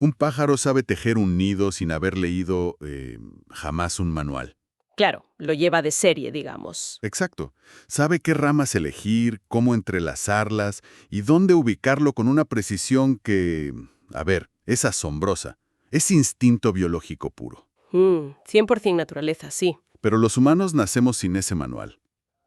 Un pájaro sabe tejer un nido sin haber leído jamás un manual. Claro, lo lleva de serie, digamos. Exacto. Sabe qué ramas elegir, cómo entrelazarlas y dónde ubicarlo con una precisión que, a ver, es asombrosa. Es instinto biológico puro. 100% naturaleza, sí. Pero los humanos nacemos sin ese manual.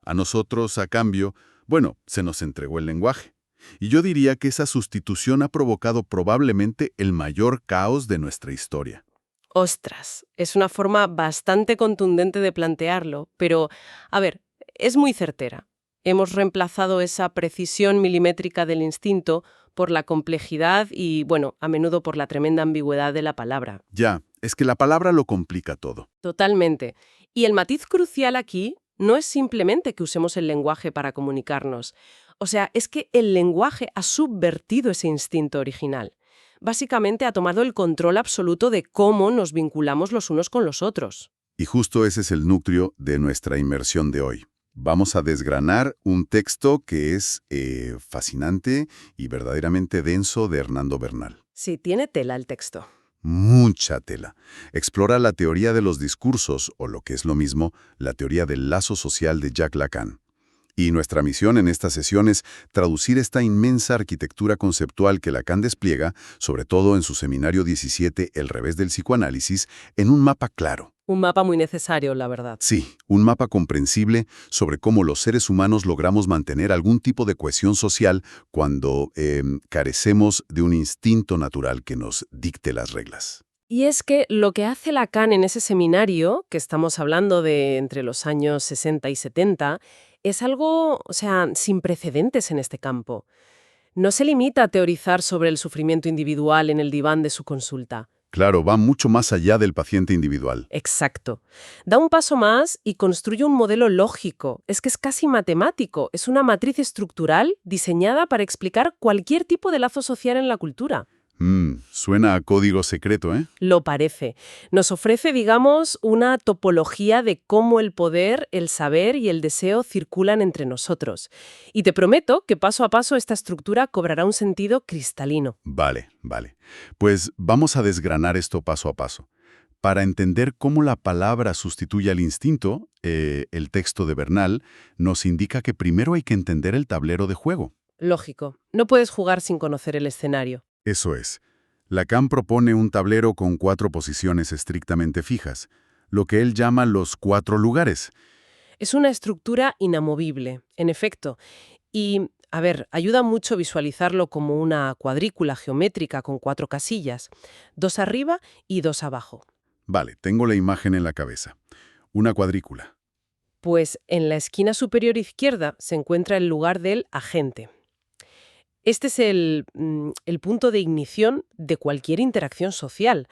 A nosotros, a cambio, bueno, se nos entregó el lenguaje. Y yo diría que esa sustitución ha provocado probablemente el mayor caos de nuestra historia. Ostras, es una forma bastante contundente de plantearlo, pero, a ver, es muy certera. Hemos reemplazado esa precisión milimétrica del instinto por la complejidad y, bueno, a menudo por la tremenda ambigüedad de la palabra. Ya, es que la palabra lo complica todo. Totalmente. Y el matiz crucial aquí no es simplemente que usemos el lenguaje para comunicarnos. O sea, es que el lenguaje ha subvertido ese instinto original. Básicamente ha tomado el control absoluto de cómo nos vinculamos los unos con los otros. Y justo ese es el núcleo de nuestra inmersión de hoy. Vamos a desgranar un texto que es fascinante y verdaderamente denso de Hernando Bernal. Sí, tiene tela el texto. Mucha tela. Explora la teoría de los discursos, o lo que es lo mismo, la teoría del lazo social de Jacques Lacan. Y nuestra misión en esta sesión es traducir esta inmensa arquitectura conceptual que Lacan despliega, sobre todo en su seminario 17, El revés del psicoanálisis, en un mapa claro. Un mapa muy necesario, la verdad. Sí, un mapa comprensible sobre cómo los seres humanos logramos mantener algún tipo de cohesión social cuando carecemos de un instinto natural que nos dicte las reglas. Y es que lo que hace Lacan en ese seminario, que estamos hablando de entre los años 60 y 70, es algo, o sea, sin precedentes en este campo. No se limita a teorizar sobre el sufrimiento individual en el diván de su consulta. Claro, va mucho más allá del paciente individual. Exacto. Da un paso más y construye un modelo lógico. Es que es casi matemático. Es una matriz estructural diseñada para explicar cualquier tipo de lazo social en la cultura. Suena a código secreto, ¿eh? Lo parece. Nos ofrece, digamos, una topología de cómo el poder, el saber y el deseo circulan entre nosotros. Y te prometo que paso a paso esta estructura cobrará un sentido cristalino. Vale, vale. Pues vamos a desgranar esto paso a paso. Para entender cómo la palabra sustituye al instinto, el texto de Bernal nos indica que primero hay que entender el tablero de juego. Lógico. No puedes jugar sin conocer el escenario. Eso es. Lacan propone un tablero con 4 posiciones estrictamente fijas, lo que él llama los 4 lugares. Es una estructura inamovible, en efecto. Y, a ver, ayuda mucho visualizarlo como una cuadrícula geométrica con 4 casillas, 2 arriba y 2 abajo. Vale, tengo la imagen en la cabeza. Una cuadrícula. Pues en la esquina superior izquierda se encuentra el lugar del agente. Este es el punto de ignición de cualquier interacción social.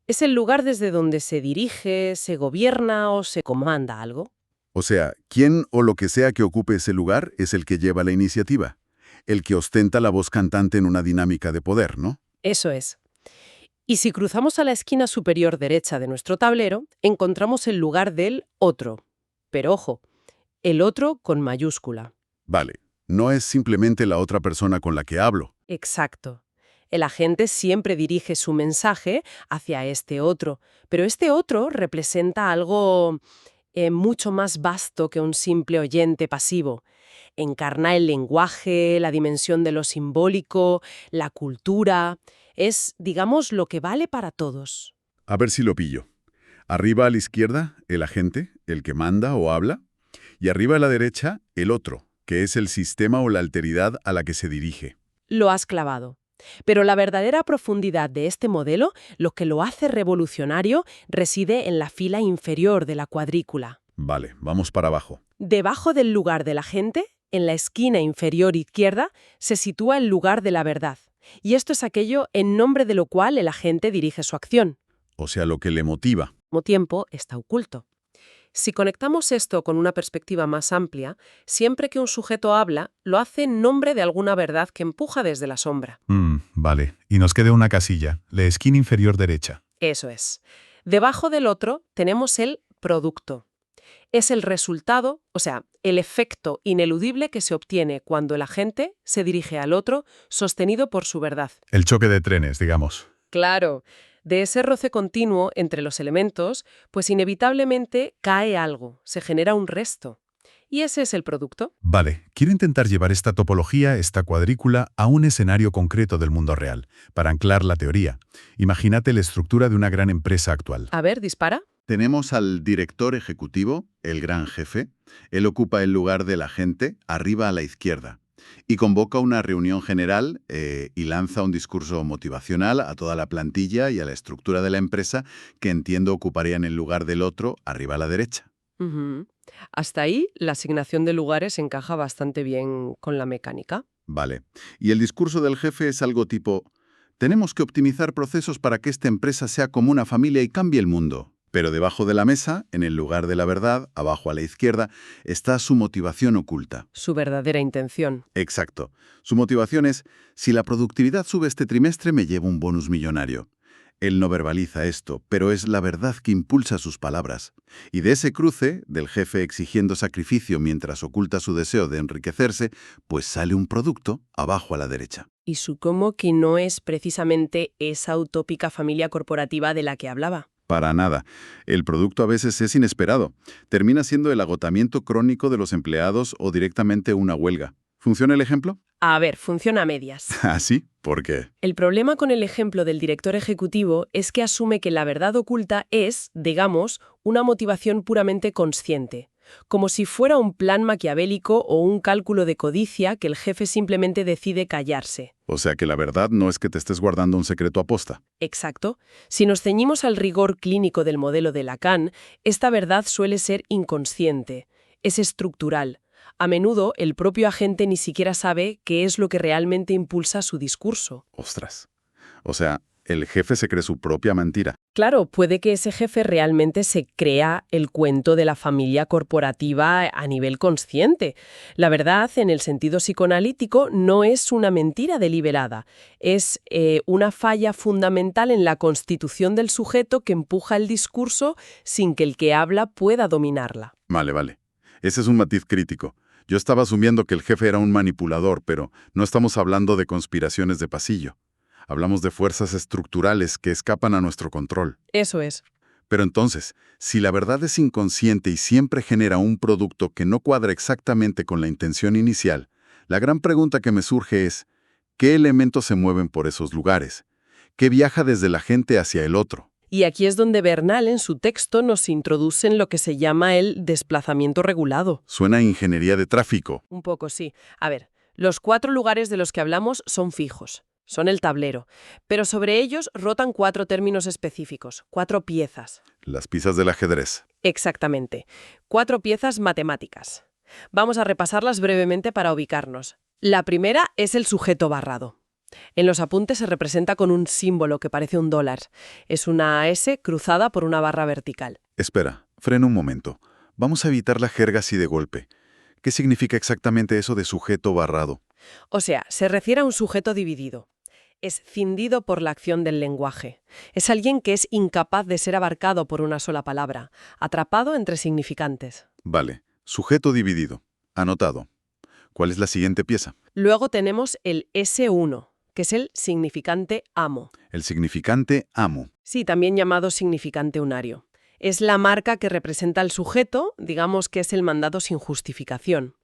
Es el lugar desde donde se dirige, se gobierna o se comanda algo. O sea, quién o lo que sea que ocupe ese lugar es el que lleva la iniciativa, el que ostenta la voz cantante en una dinámica de poder, ¿no? Eso es. Y si cruzamos a la esquina superior derecha de nuestro tablero, encontramos el lugar del otro. Pero ojo, el otro con mayúscula. Vale, no es simplemente la otra persona con la que hablo. Exacto. El agente siempre dirige su mensaje hacia este otro, pero este otro representa algo mucho más vasto que un simple oyente pasivo. Encarna el lenguaje, la dimensión de lo simbólico, la cultura. Es, digamos, lo que vale para todos. A ver si lo pillo. Arriba a la izquierda, el agente, el que manda o habla, y arriba a la derecha, el otro, que es el sistema o la alteridad a la que se dirige. Lo has clavado. Pero la verdadera profundidad de este modelo, lo que lo hace revolucionario, reside en la fila inferior de la cuadrícula. Vale, vamos para abajo. Debajo del lugar del agente, en la esquina inferior izquierda, se sitúa el lugar de la verdad. Y esto es aquello en nombre de lo cual el agente dirige su acción. O sea, lo que le motiva. Al mismo tiempo, está oculto. Si conectamos esto con una perspectiva más amplia, siempre que un sujeto habla, lo hace en nombre de alguna verdad que empuja desde la sombra. Vale. Y nos queda una casilla, la esquina inferior derecha. Eso es. Debajo del otro tenemos el producto. Es el resultado, o sea, el efecto ineludible que se obtiene cuando el agente se dirige al otro sostenido por su verdad. El choque de trenes, digamos. Claro, de ese roce continuo entre los elementos, pues inevitablemente cae algo, se genera un resto. Y ese es el producto. Vale, quiero intentar llevar esta topología, esta cuadrícula, a un escenario concreto del mundo real, para anclar la teoría. Imagínate la estructura de una gran empresa actual. A ver, dispara. Tenemos al director ejecutivo, el gran jefe. Él ocupa el lugar de la gente, arriba a la izquierda, y convoca una reunión general y lanza un discurso motivacional a toda la plantilla y a la estructura de la empresa que entiendo ocuparían el lugar del otro, arriba a la derecha. Ujú. Hasta ahí, la asignación de lugares encaja bastante bien con la mecánica. Vale. Y el discurso del jefe es algo tipo: tenemos que optimizar procesos para que esta empresa sea como una familia y cambie el mundo. Pero debajo de la mesa, en el lugar de la verdad, abajo a la izquierda, está su motivación oculta. Su verdadera intención. Exacto. Su motivación es: si la productividad sube este trimestre, me llevo un bonus millonario. Él no verbaliza esto, pero es la verdad que impulsa sus palabras. Y de ese cruce, del jefe exigiendo sacrificio mientras oculta su deseo de enriquecerse, pues sale un producto abajo a la derecha. Y supongo que no es precisamente esa utópica familia corporativa de la que hablaba. Para nada. El producto a veces es inesperado. Termina siendo el agotamiento crónico de los empleados o directamente una huelga. ¿Funciona el ejemplo? A ver, funciona a medias. ¿Ah, sí? ¿Por qué? El problema con el ejemplo del director ejecutivo es que asume que la verdad oculta es, digamos, una motivación puramente consciente, como si fuera un plan maquiavélico o un cálculo de codicia que el jefe simplemente decide callarse. O sea que la verdad no es que te estés guardando un secreto aposta. Exacto. Si nos ceñimos al rigor clínico del modelo de Lacan, esta verdad suele ser inconsciente, es estructural. A menudo, el propio agente ni siquiera sabe qué es lo que realmente impulsa su discurso. Ostras. O sea, el jefe se cree su propia mentira. Claro, puede que ese jefe realmente se crea el cuento de la familia corporativa a nivel consciente. La verdad, en el sentido psicoanalítico, no es una mentira deliberada. Es una falla fundamental en la constitución del sujeto que empuja el discurso sin que el que habla pueda dominarla. Vale. Ese es un matiz crítico. Yo estaba asumiendo que el jefe era un manipulador, pero no estamos hablando de conspiraciones de pasillo. Hablamos de fuerzas estructurales que escapan a nuestro control. Eso es. Pero entonces, si la verdad es inconsciente y siempre genera un producto que no cuadra exactamente con la intención inicial, la gran pregunta que me surge es: ¿qué elementos se mueven por esos lugares? ¿Qué viaja desde la gente hacia el otro? Y aquí es donde Bernal, en su texto, nos introduce en lo que se llama el desplazamiento regulado. Suena a ingeniería de tráfico. Un poco, sí. A ver, los 4 lugares de los que hablamos son fijos. Son el tablero. Pero sobre ellos rotan 4 términos específicos, 4 piezas. Las piezas del ajedrez. Exactamente. 4 piezas matemáticas. Vamos a repasarlas brevemente para ubicarnos. La primera es el sujeto barrado. En los apuntes se representa con un símbolo que parece un dólar. Es una S cruzada por una barra vertical. Espera, frena un momento. Vamos a evitar la jerga así de golpe. ¿Qué significa exactamente eso de sujeto barrado? O sea, se refiere a un sujeto dividido. Es cindido por la acción del lenguaje. Es alguien que es incapaz de ser abarcado por una sola palabra, atrapado entre significantes. Vale, sujeto dividido. Anotado. ¿Cuál es la siguiente pieza? Luego tenemos el S1, que es el significante amo. El significante amo. Sí, también llamado significante unario. Es la marca que representa al sujeto, digamos que es el mandado sin justificación.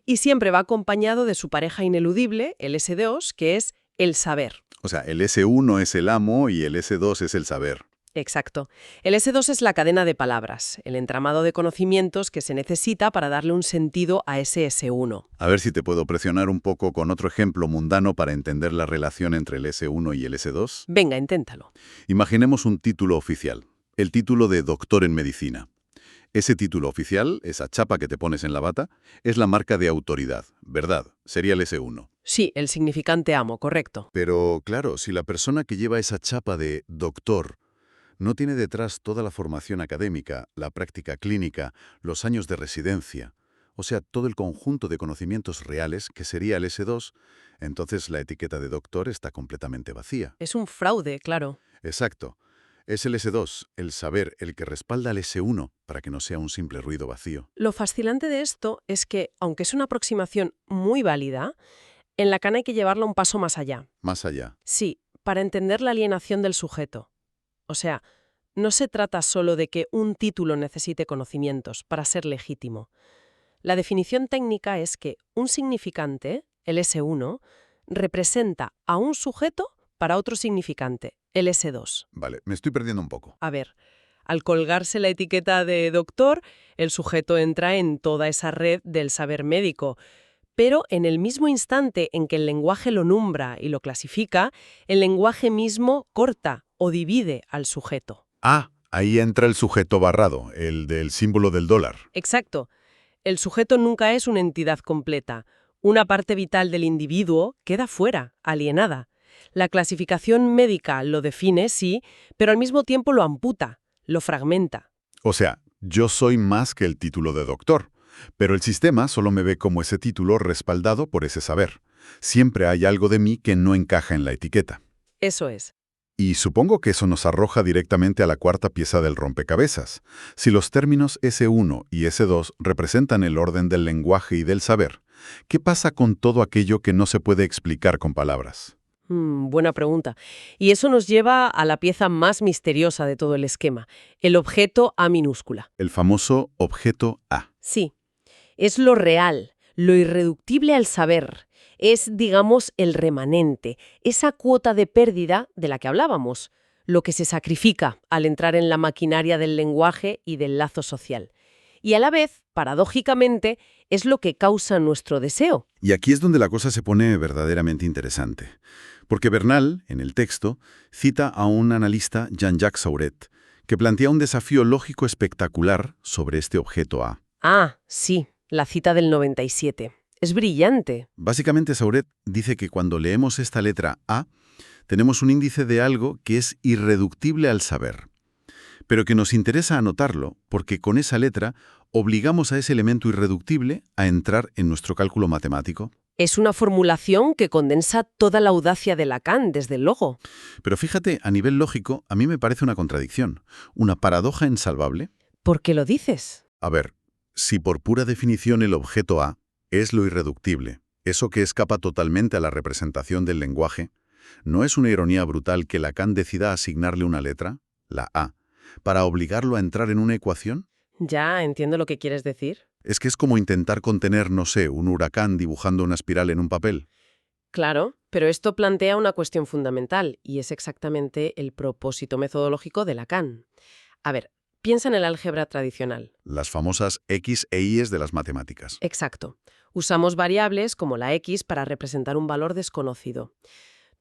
Y siempre va acompañado de su pareja ineludible, el S2, que es el saber. O sea, el S1 es el amo y el S2 es el saber. Exacto. El S2 es la cadena de palabras, el entramado de conocimientos que se necesita para darle un sentido a ese S1. A ver si te puedo presionar un poco con otro ejemplo mundano para entender la relación entre el S1 y el S2. Venga, inténtalo. Imaginemos un título oficial, el título de doctor en medicina. Ese título oficial, esa chapa que te pones en la bata, es la marca de autoridad, ¿verdad? Sería el S1. Sí, el significante amo, correcto. Pero, claro, si la persona que lleva esa chapa de doctor no tiene detrás toda la formación académica, la práctica clínica, los años de residencia, o sea, todo el conjunto de conocimientos reales que sería el S2, entonces la etiqueta de doctor está completamente vacía. Es un fraude, claro. Exacto. Es el S2, el saber, el que respalda al S1 para que no sea un simple ruido vacío. Lo fascinante de esto es que, aunque es una aproximación muy válida, en Lacan hay que llevarla un paso más allá. Más allá. Sí, para entender la alienación del sujeto. O sea, no se trata solo de que un título necesite conocimientos para ser legítimo. La definición técnica es que un significante, el S1, representa a un sujeto para otro significante, el S2. Vale, me estoy perdiendo un poco. A ver, al colgarse la etiqueta de doctor, el sujeto entra en toda esa red del saber médico. Pero en el mismo instante en que el lenguaje lo nombra y lo clasifica, el lenguaje mismo corta o divide al sujeto. Ah, ahí entra el sujeto barrado, el del símbolo del dólar. Exacto. El sujeto nunca es una entidad completa. Una parte vital del individuo queda fuera, alienada. La clasificación médica lo define, sí, pero al mismo tiempo lo amputa, lo fragmenta. O sea, yo soy más que el título de doctor, pero el sistema solo me ve como ese título respaldado por ese saber. Siempre hay algo de mí que no encaja en la etiqueta. Eso es. Y supongo que eso nos arroja directamente a la cuarta pieza del rompecabezas. Si los términos S1 y S2 representan el orden del lenguaje y del saber, ¿qué pasa con todo aquello que no se puede explicar con palabras? Buena pregunta. Y eso nos lleva a la pieza más misteriosa de todo el esquema, el objeto A minúscula. El famoso objeto A. Sí, es lo real, lo irreductible al saber. Es, digamos, el remanente, esa cuota de pérdida de la que hablábamos, lo que se sacrifica al entrar en la maquinaria del lenguaje y del lazo social. Y a la vez, paradójicamente, es lo que causa nuestro deseo. Y aquí es donde la cosa se pone verdaderamente interesante. Porque Bernal, en el texto, cita a un analista, Jean-Jacques Sauret, que plantea un desafío lógico espectacular sobre este objeto A. Ah, sí, la cita del 97. Es brillante. Básicamente, Sauret dice que cuando leemos esta letra A, tenemos un índice de algo que es irreductible al saber, pero que nos interesa anotarlo porque con esa letra obligamos a ese elemento irreductible a entrar en nuestro cálculo matemático. Es una formulación que condensa toda la audacia de Lacan, desde luego. Pero fíjate, a nivel lógico, a mí me parece una contradicción, una paradoja insalvable. ¿Por qué lo dices? A ver, si por pura definición el objeto A es lo irreductible, eso que escapa totalmente a la representación del lenguaje, ¿no es una ironía brutal que Lacan decida asignarle una letra, la A, para obligarlo a entrar en una ecuación? Ya entiendo lo que quieres decir. Es que es como intentar contener, no sé, un huracán dibujando una espiral en un papel. Claro, pero esto plantea una cuestión fundamental, y es exactamente el propósito metodológico de Lacan. A ver, piensa en el álgebra tradicional. Las famosas X e Y's de las matemáticas. Exacto. Usamos variables como la X para representar un valor desconocido.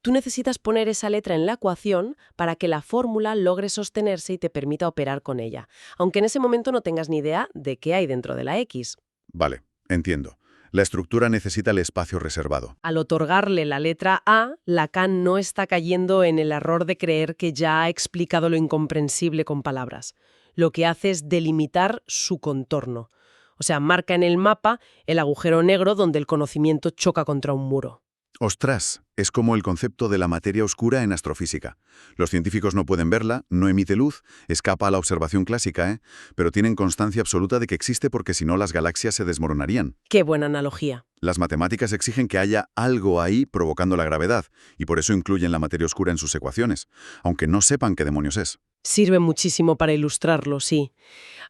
Tú necesitas poner esa letra en la ecuación para que la fórmula logre sostenerse y te permita operar con ella, aunque en ese momento no tengas ni idea de qué hay dentro de la X. Vale, entiendo. La estructura necesita el espacio reservado. Al otorgarle la letra A, Lacan no está cayendo en el error de creer que ya ha explicado lo incomprensible con palabras. Lo que hace es delimitar su contorno. O sea, marca en el mapa el agujero negro donde el conocimiento choca contra un muro. ¡Ostras! Es como el concepto de la materia oscura en astrofísica. Los científicos no pueden verla, no emite luz, escapa a la observación clásica, ¿eh? Pero tienen constancia absoluta de que existe porque si no las galaxias se desmoronarían. ¡Qué buena analogía! Las matemáticas exigen que haya algo ahí provocando la gravedad, y por eso incluyen la materia oscura en sus ecuaciones, aunque no sepan qué demonios es. Sirve muchísimo para ilustrarlo, sí.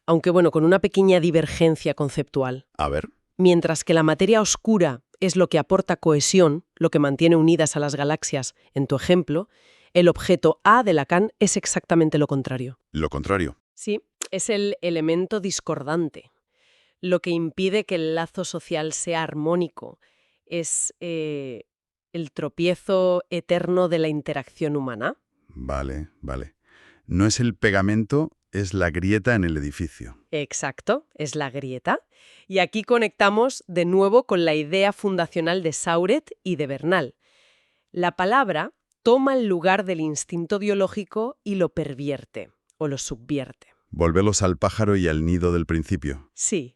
Aunque bueno, con una pequeña divergencia conceptual. A ver. Mientras que la materia oscura es lo que aporta cohesión, lo que mantiene unidas a las galaxias, en tu ejemplo, el objeto A de Lacan es exactamente lo contrario. Lo contrario. Sí, es el elemento discordante. Lo que impide que el lazo social sea armónico es el tropiezo eterno de la interacción humana. Vale, vale. No es el pegamento, es la grieta en el edificio. Exacto, es la grieta. Y aquí conectamos de nuevo con la idea fundacional de Sauret y de Bernal. La palabra toma el lugar del instinto biológico y lo pervierte, o lo subvierte. Volvelos al pájaro y al nido del principio. Sí.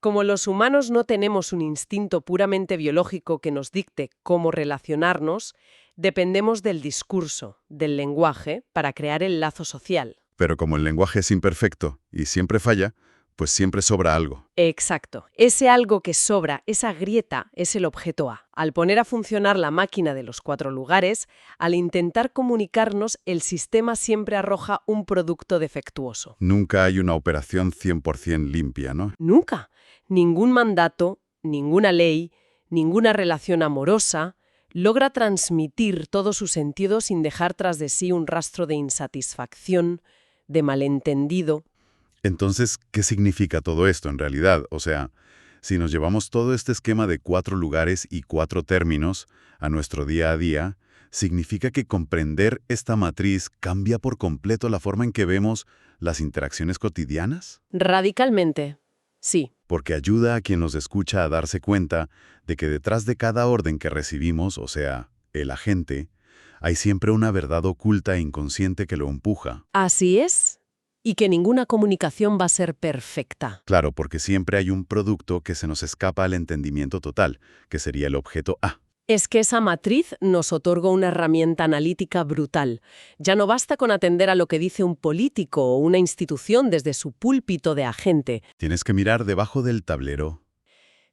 Como los humanos no tenemos un instinto puramente biológico que nos dicte cómo relacionarnos, dependemos del discurso, del lenguaje, para crear el lazo social. Pero como el lenguaje es imperfecto y siempre falla, pues siempre sobra algo. Exacto. Ese algo que sobra, esa grieta, es el objeto A. Al poner a funcionar la máquina de los 4 lugares, al intentar comunicarnos, el sistema siempre arroja un producto defectuoso. Nunca hay una operación 100% limpia, ¿no? Nunca. Ningún mandato, ninguna ley, ninguna relación amorosa logra transmitir todo su sentido sin dejar tras de sí un rastro de insatisfacción, de malentendido. Entonces, ¿qué significa todo esto en realidad? O sea, si nos llevamos todo este esquema de 4 lugares y 4 términos a nuestro día a día, significa que comprender esta matriz cambia por completo la forma en que vemos las interacciones cotidianas. Radicalmente, sí. Porque ayuda a quien nos escucha a darse cuenta de que detrás de cada orden que recibimos, o sea, el agente, hay siempre una verdad oculta e inconsciente que lo empuja. Así es. Y que ninguna comunicación va a ser perfecta. Claro, porque siempre hay un producto que se nos escapa al entendimiento total, que sería el objeto A. Es que esa matriz nos otorga una herramienta analítica brutal. Ya no basta con atender a lo que dice un político o una institución desde su púlpito de agente. Tienes que mirar debajo del tablero.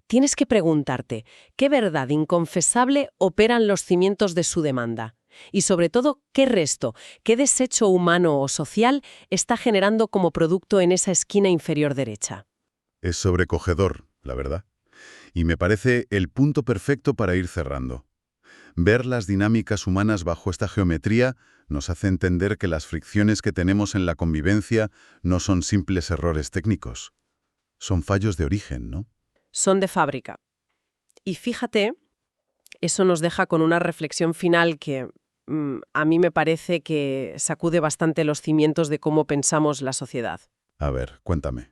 Tienes que preguntarte, ¿qué verdad inconfesable operan los cimientos de su demanda? Y sobre todo, ¿qué resto, qué desecho humano o social está generando como producto en esa esquina inferior derecha? Es sobrecogedor, la verdad. Y me parece el punto perfecto para ir cerrando. Ver las dinámicas humanas bajo esta geometría nos hace entender que las fricciones que tenemos en la convivencia no son simples errores técnicos. Son fallos de origen, ¿no? Son de fábrica. Y fíjate, eso nos deja con una reflexión final que a mí me parece que sacude bastante los cimientos de cómo pensamos la sociedad. A ver, cuéntame.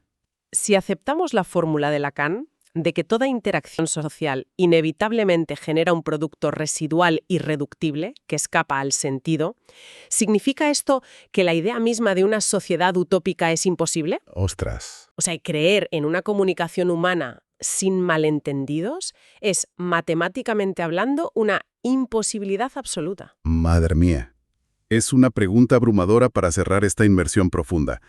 Si aceptamos la fórmula de Lacan, de que toda interacción social inevitablemente genera un producto residual irreductible que escapa al sentido, ¿significa esto que la idea misma de una sociedad utópica es imposible? Ostras. O sea, creer en una comunicación humana sin malentendidos es, matemáticamente hablando, una imposibilidad absoluta. Madre mía. Es una pregunta abrumadora para cerrar esta inmersión profunda.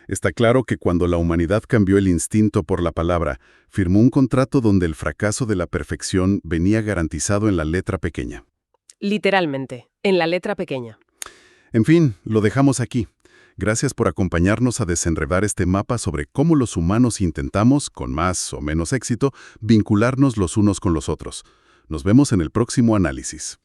Está claro que cuando la humanidad cambió el instinto por la palabra, firmó un contrato donde el fracaso de la perfección venía garantizado en la letra pequeña. Literalmente, en la letra pequeña. En fin, lo dejamos aquí. Gracias por acompañarnos a desenredar este mapa sobre cómo los humanos intentamos, con más o menos éxito, vincularnos los unos con los otros. Nos vemos en el próximo análisis.